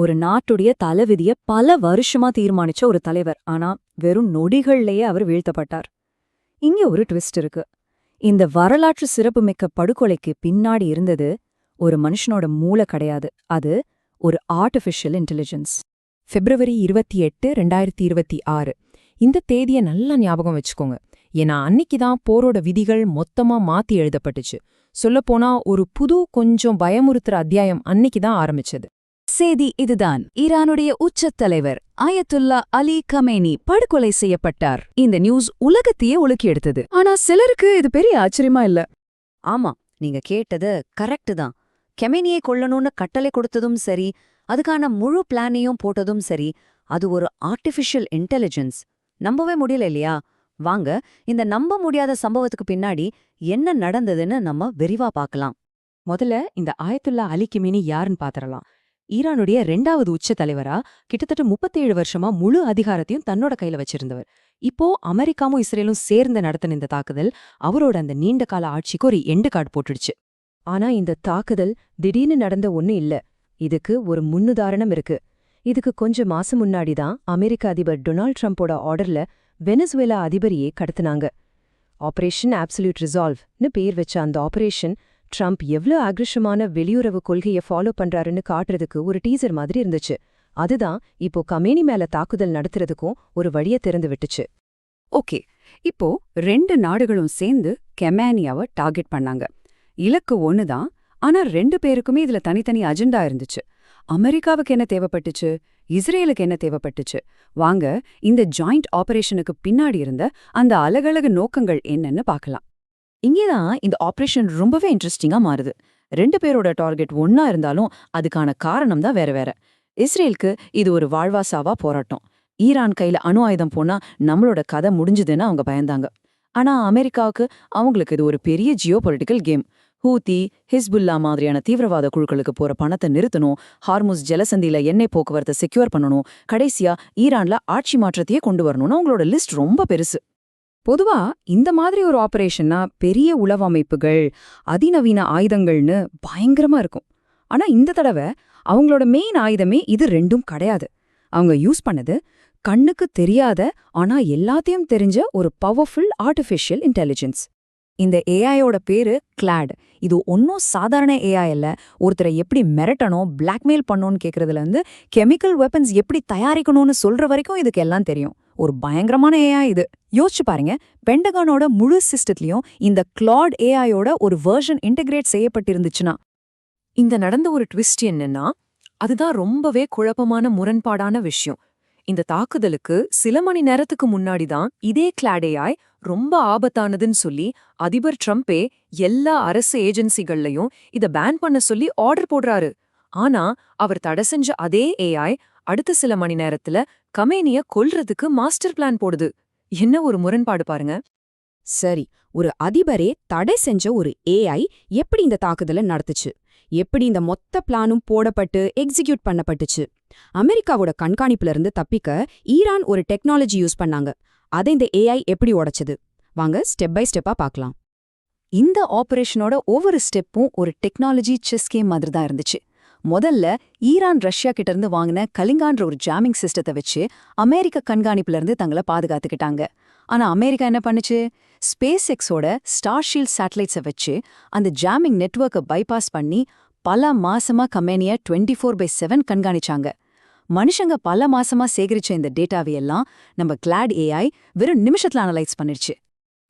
ஒரு நாட்டுடைய தலைவிதிய பல வருஷமா தீர்மானிச்ச ஒரு தலைவர். ஆனா வெறும் நொடிகள்லயே அவர் வீழ்த்தப்பட்டார். இங்க ஒரு ட்விஸ்ட் இருக்கு. இந்த வரலாற்று சிறப்புமிக்க படுகொலைக்கு பின்னாடி இருந்தது ஒரு மனுஷனோட மூளை கிடையாது. அது ஒரு ஆர்டிஃபிஷியல் இன்டெலிஜென்ஸ். பிப்ரவரி 28, 2026. இந்த தேதிய நல்லா ஞாபகம் வச்சுக்கோங்க. ஏன்னா அன்னிக்குதான் போரோட விதிகள் மொத்தமா மாத்தி எழுதப்பட்டுச்சு. சொல்லப்போனா ஒரு புது கொஞ்சம் பயமுறுத்துற அத்தியாயம் அன்னிக்குதான் ஆரம்பிச்சது. செய்தி இதுதான். ஈரானுடைய உச்சத் தலைவர் அயத்துல்லா அலி கமேனி படுகொலை செய்யப்பட்டார். இந்த நியூஸ் உலகத்தையே உலுக்கி எடுத்தது. ஆனா சிலருக்கு இது பெரிய ஆச்சரியமா இல்ல. ஆமா, நீங்க கேட்டது கரெக்ட் தான். கெமேனியை கொல்லணும்னு கட்டளை கொடுத்ததும் சரி, அதுக்கான முழு பிளானையும் போட்டதும் சரி, அது ஒரு ஆர்டிஃபிஷியல் இன்டெலிஜென்ஸ். நம்பவே முடியல இல்லையா? வாங்க, இந்த நம்ப முடியாத சம்பவத்துக்கு பின்னாடி என்ன நடந்ததுன்னு நம்ம விரிவா பார்க்கலாம். முதல்ல இந்த ஆயத்துல்லா அலி கமேனி யாருன்னு பாத்திரலாம். ஈரானுடைய 2வது உச்ச தலைவரா கிட்டத்தட்ட 37 வருஷமா முழு அதிகாரத்தையும் தன்னோட கையில வச்சிருந்தவர். இப்போ அமெரிக்காவும் இஸ்ரேலும் சேர்ந்து நடத்தின இந்த தாக்குதல் அவரோட அந்த நீண்ட கால ஆட்சிக்கு ஒரு எண்டு கார்டு போட்டுடுச்சு. ஆனா இந்த தாக்குதல் திடீர்னு நடந்த ஒண்ணு இல்ல. இதுக்கு ஒரு முன்னுதாரணம் இருக்கு. இதுக்கு கொஞ்சம் மாசம் முன்னாடிதான் அமெரிக்க அதிபர் டொனால்ட் ட்ரம்போட ஆர்டர்ல வெனிசுவேலா அதிபரையே கடத்தினாங்க. ஆபரேஷன் ஆப்சல்யூட் ரிசால்வ்னு பேர் வச்ச அந்த ஆபரேஷன் ட்ரம்ப் எவ்ளோ ஆக்ரோஷமான வெளியுறவு கொள்கையை ஃபாலோ பண்றாருன்னு காட்டுறதுக்கு ஒரு டீசர் மாதிரி இருந்துச்சு. அதுதான் இப்போ கமேனி மேல தாக்குதல் நடத்துறதுக்கும் ஒரு வழிய திறந்து விட்டுச்சு. ஓகே, இப்போ 2 நாடுகளும் சேர்ந்து கெமேனியாவை டார்கெட் பண்ணாங்க. இலக்கு ஒண்ணுதான், ஆனா 2 பேருக்குமே இதுல தனித்தனி அஜெண்டா இருந்துச்சு. அமெரிக்காவுக்கு என்ன தேவைப்பட்டுச்சு, இஸ்ரேலுக்கு என்ன தேவைப்பட்டுச்சு? வாங்க, இந்த ஜாயிண்ட் ஆபரேஷனுக்கு பின்னாடி இருந்த அந்த அலகழகு நோக்கங்கள் என்னன்னு பார்க்கலாம். இங்கேதான் இந்த ஆபரேஷன் ரொம்பவே இன்ட்ரெஸ்டிங்கா மாறுது. 2 பேரோட டார்கெட் ஒன்னா இருந்தாலும் அதுக்கான காரணம் தான் வேற வேற. இஸ்ரேலுக்கு இது ஒரு வாழ்வாசாவா போராட்டம். ஈரான் கையில அணு ஆயுதம் போனா நம்மளோட கதை முடிஞ்சுதுன்னு அவங்க பயந்தாங்க. ஆனா அமெரிக்காவுக்கு அவங்களுக்கு இது ஒரு பெரிய Jio political game. Houthi, Hezbollah மாதிரியான தீவிரவாத குழுக்களுக்கு போற பணத்தை நிறுத்தணும், ஹார்முஸ் ஜலசந்தியில எண்ணெய் போக்குவரத்தை செக்யூர் பண்ணணும், கடைசியா ஈரான்ல ஆட்சி மாற்றத்தையே கொண்டு வரணும்னு அவங்களோட லிஸ்ட் ரொம்ப பெருசு. பொதுவா இந்த மாதிரி ஒரு ஆபரேஷன்னா பெரிய உளவு அமைப்புகள், அதிநவீன ஆயுதங்கள்னு பயங்கரமா இருக்கும். ஆனா இந்த தடவை அவங்களோட மெயின் ஆயுதமே இது 2ம் கிடையாது. அவங்க யூஸ் பண்ணது கண்ணுக்கு தெரியாத ஆனா எல்லாத்தையும் தெரிஞ்ச ஒரு பவர்ஃபுல் ஆர்டிஃபிஷியல் இன்டெலிஜென்ஸ். இந்த ஏஐயோட பேரு கிளாட். இது ஒன்னும் சாதாரண ஏஐ இல்ல. ஒருத்தரை எப்படி மிரட்டணும், பிளாக்மெயில் பண்ணணும்னு கேட்கறதுல இருந்து கெமிக்கல் வெப்பன்ஸ் எப்படி தயாரிக்கணும்னு சொல்ற வரைக்கும் இதுக்கு எல்லாம் தெரியும். ஒரு பயங்கரமான ஏஐ இது. யோசிச்சு பாருங்க, பென்டகானோட முழு சிஸ்டத்துலயும் இந்த கிளாட் ஏஐயோட ஒரு வெர்ஷன் இன்டகிரேட் செய்யப்பட்டிருந்துச்சுன்னா. இந்த நடந்த ஒரு ட்விஸ்ட் என்னன்னா, அதுதான் ரொம்பவே குழப்பமான முரண்பாடான விஷயம். இந்த தாக்குதலுக்கு சில மணி நேரத்துக்கு முன்னாடிதான் இதே கிளாட் ஏஐ ரொம்ப ஆபத்தானதுன்னு சொல்லி அதிபர் ட்ரம்பே எல்லா அரசு ஏஜென்சிகள்லயும் இத பேன் பண்ண சொல்லி ஆர்டர் போடுறாரு. ஆனா அவர் தடை செஞ்ச அதே ஏஐ அடுத்த சில மணி நேரத்துல கமேனிய கொல்றதுக்கு மாஸ்டர் பிளான் போடுது. என்ன ஒரு முரண்பாடு பாருங்க. சரி, ஒரு அதிபரே தடை செஞ்ச ஒரு ஏஐ எப்படி இந்த தாக்குதலை நடத்துச்சு? எப்படி இந்த மொத்த பிளானும் போடப்பட்டு எக்ஸிக்யூட் பண்ணப்பட்டுச்சு? அமெரிக்காவோட கண்காணிப்புல இருந்து தப்பிக்க ஈரான் ஒரு டெக்னாலஜி யூஸ் பண்ணாங்க. அதை இந்த ஏஐ எப்படி உடைச்சது? வாங்க ஸ்டெப் பை ஸ்டெப்பா பார்க்கலாம். இந்த ஆபரேஷனோட ஒவ்வொரு ஸ்டெப்பும் ஒரு டெக்னாலஜி செஸ் கேம் மாதிரி தான் இருந்துச்சு. முதல்ல ஈரான் ரஷ்யா கிட்ட இருந்து வாங்கின கலிங்கான்ற ஒரு ஜாமிங் சிஸ்டத்தை வச்சு அமெரிக்க கண்காணிப்புல இருந்து தங்களை பாதுகாத்துக்கிட்டாங்க. ஆனா அமெரிக்கா என்ன பண்ணுச்சு? ஸ்பேஸ் எக்ஸோட ஸ்டார்ஷீல்ட் சேட்டலைட்ஸை வச்சு அந்த ஜாமிங் நெட்வொர்க்கை பைபாஸ் பண்ணி பல மாசமா கமேனிய 24/7 கண்காணிச்சாங்க. மனுஷங்க பல மாசமா சேகரிச்ச இந்த டேட்டாவையெல்லாம் நம்ம கிளாட் ஏஐ வெறும் நிமிஷத்துல அனலைஸ் பண்ணிடுச்சு.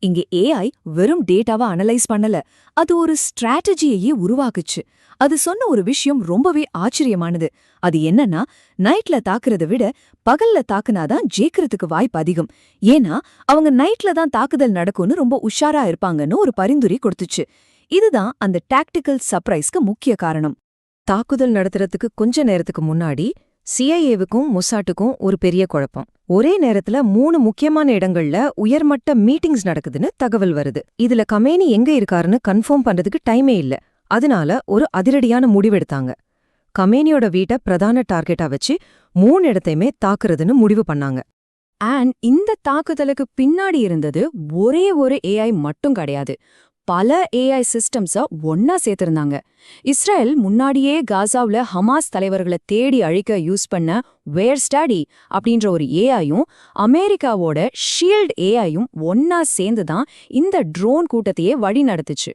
இங்க ஏஐ வெறும் டேட்டாவை அனலைஸ் பண்ணல, அது ஒரு ஸ்ட்ராட்டஜியையே உருவாக்குச்சு. அது சொன்ன ஒரு விஷயம் ரொம்பவே ஆச்சரியமானது. அது என்னன்னா, நைட்ல தாக்குறத விட பகல்ல தாக்குனாதான் ஜெயிக்கிறதுக்கு வாய்ப்பு அதிகம். ஏன்னா அவங்க நைட்ல தான் தாக்குதல் நடக்கும்னு ரொம்ப உஷாரா இருப்பாங்கன்னு ஒரு பரிந்துரை கொடுத்துச்சு. இதுதான் அந்த டாக்டிக்கல் சர்ப்ரைஸ்க்கு முக்கிய காரணம். தாக்குதல் நடத்துறதுக்கு கொஞ்ச நேரத்துக்கு முன்னாடி சிஐஏவுக்கும் மொசாட்டுக்கும் ஒரு பெரிய குழப்பம். ஒரே நேரத்துல 3 முக்கியமான இடங்கள்ல உயர்மட்ட மீட்டிங்ஸ் நடக்குதுன்னு தகவல் வருது. இதுல கமேனி எங்க இருக்காருன்னு கன்ஃபார்ம் பண்றதுக்கு டைமே இல்ல. அதனால ஒரு அதிரடியான முடிவெடுத்தாங்க. கமேனியோட வீட்டை பிரதான டார்கெட்டா வச்சு 3 இடத்தையுமே தாக்குறதுன்னு முடிவு பண்ணாங்க. அண்ட் இந்த தாக்குதலுக்கு பின்னாடி இருந்தது ஒரே ஒரு ஏஐ மட்டும் கிடையாது. பல ஏஐ சிஸ்டம்ஸ ஒன்னா சேர்த்திருந்தாங்க. இஸ்ரேல் முன்னாடியே காசாவுல ஹமாஸ் தலைவர்களை தேடி அழிக்க யூஸ் பண்ண வேர் ஸ்டடி அப்படின்ற ஒரு ஏஐயும் அமெரிக்காவோட ஷீல்ட் ஏஐயும் ஒன்னா சேர்ந்துதான் இந்த ட்ரோன் கூட்டத்தையே வழி நடத்துச்சு.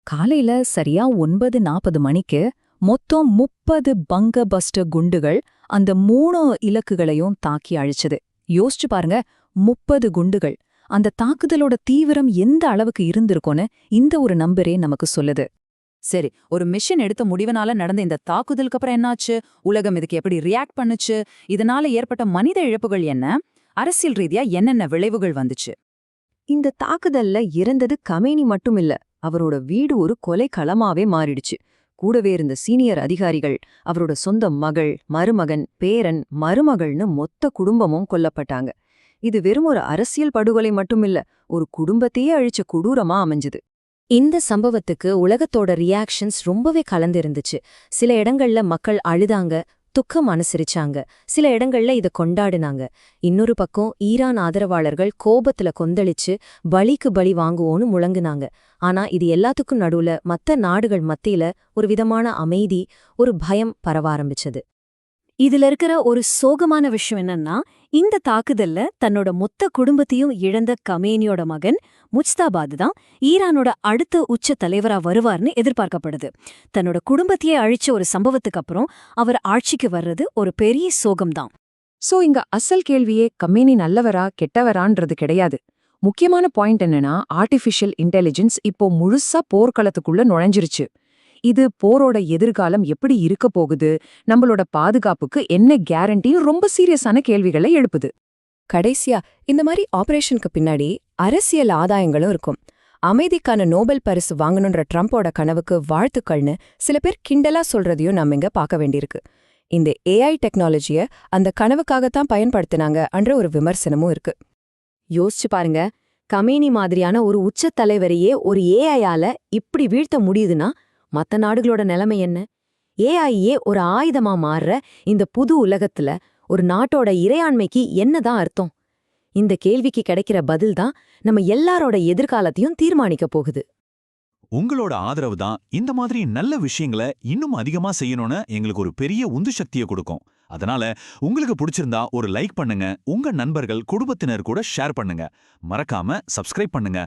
காலையில சரியா 9:40 மணிக்கு மொத்தம் 30 பங்க பஸ்டர் குண்டுகள் அந்த 3 இலக்குகளையும் தாக்கி அழிச்சது. யோசிச்சு பாருங்க, 30 குண்டுகள். அந்த தாக்குதலோட தீவிரம் எந்த அளவுக்கு இருந்திருக்கும்னு இந்த ஒரு நம்பரே நமக்கு சொல்லுது. சரி, ஒரு மிஷன் எடுத்த முடிவனால நடந்த இந்த தாக்குதலுக்கு அப்புறம் என்னாச்சு? உலகம் இதுக்கு எப்படி ரியாக்ட் பண்ணுச்சு? இதனால ஏற்பட்ட மனித இழப்புகள் என்ன? அரசியல் ரீதியா என்னென்ன விளைவுகள் வந்துச்சு? இந்த தாக்குதல்ல இறந்தது கமேனி மட்டும் இல்ல, அவரோட வீடு ஒரு கொலை களமாவே மாறிடுச்சு. கூடவே இருந்த சீனியர் அதிகாரிகள், அவரோட சொந்த மகள், மருமகன், பேரன், மருமகள்னு மொத்த குடும்பமும் கொல்லப்பட்டாங்க. இது வெறும் ஒரு அரசியல் படுகொலை மட்டுமில்ல, ஒரு குடும்பத்தையே அழிச்ச கொடூரமா அமைஞ்சுது. இந்த சம்பவத்துக்கு உலகத்தோட ரியாக்ஷன்ஸ் ரொம்பவே கலந்திருந்துச்சு. சில இடங்கள்ல மக்கள் அழுதாங்க, துக்கம் அனுசரிச்சாங்க. சில இடங்கள்ல இத கொண்டாடினாங்க. இன்னொரு பக்கம் ஈரான் ஆதரவாளர்கள் கோபத்துல கொந்தளிச்சு பலிக்கு பலி வாங்குவோன்னு முழங்குனாங்க. ஆனா இது எல்லாத்துக்கும் நடுவுல மத்த நாடுகள் மத்தியில ஒரு விதமான அமைதி, ஒரு பயம் பரவ ஆரம்பிச்சது. இதுல இருக்கிற ஒரு சோகமான விஷயம் என்னன்னா, இந்த தாக்குதல்ல தன்னோட மொத்த குடும்பத்தையும் இழந்த கமேனியோட மகன் முஜ்தாபாத் தான் ஈரானோட அடுத்த உச்ச தலைவரா வருவார்னு எதிர்பார்க்கப்படுது. தன்னோட குடும்பத்தையே அழிச்ச ஒரு சம்பவத்துக்கு அப்புறம் அவர் ஆட்சிக்கு வர்றது ஒரு பெரிய சோகம்தான். சோ இங்க அசல் கேள்வியே கமேனி நல்லவரா கெட்டவரான்றது கிடையாது. முக்கியமான பாயிண்ட் என்னன்னா, ஆர்டிஃபிஷியல் இன்டெலிஜென்ஸ் இப்போ முழுசா போர்க்களத்துக்குள்ள நுழைஞ்சிருச்சு. இது போரோட எதிர்காலம் எப்படி இருக்க போகுது, நம்மளோட பாதுகாப்புக்கு என்ன கேரண்டின்னு ரொம்ப சீரியஸான கேள்விகளை எழுப்புது. கடைசியா இந்த மாதிரி ஆபரேஷனுக்கு பின்னாடி அரசியல் ஆதாயங்களும் இருக்கும். அமைதிக்கான நோபல் பரிசு வாங்கணுன்ற ட்ரம்போட கனவுக்கு வாழ்த்துக்கள்னு சில பேர் கிண்டலா சொல்றதையும் நம்ம இங்க பார்க்க வேண்டியிருக்கு. இந்த ஏஐ டெக்னாலஜிய அந்த கனவுக்காகத்தான் பயன்படுத்தினாங்க என்ற ஒரு விமர்சனமும் இருக்கு. யோசிச்சு பாருங்க, கமேனி மாதிரியான ஒரு உச்ச தலைவரையே ஒரு ஏஐயால இப்படி வீழ்த்த முடியுதுன்னா மத்த நாடுகளோட நிலைமை என்ன? ஏஐயே ஒரு ஆயுதமா மாறுற இந்த புது உலகத்துல ஒரு நாட்டோட இறையாண்மைக்கு என்னதான் அர்த்தம்? இந்த கேள்விக்கு கிடைக்கிற பதில் தான் நம்ம எல்லாரோட எதிர்காலத்தையும் தீர்மானிக்க போகுது. உங்களோட ஆதரவு தான் இந்த மாதிரி நல்ல விஷயங்களை இன்னும் அதிகமா செய்யணும்னு எங்களுக்கு ஒரு பெரிய உந்து சக்தியை கொடுக்கும். அதனால உங்களுக்கு பிடிச்சிருந்தா ஒரு லைக் பண்ணுங்க, உங்க நண்பர்கள், குடும்பத்தினர் கூட ஷேர் பண்ணுங்க. மறக்காம சப்ஸ்கிரைப் பண்ணுங்க.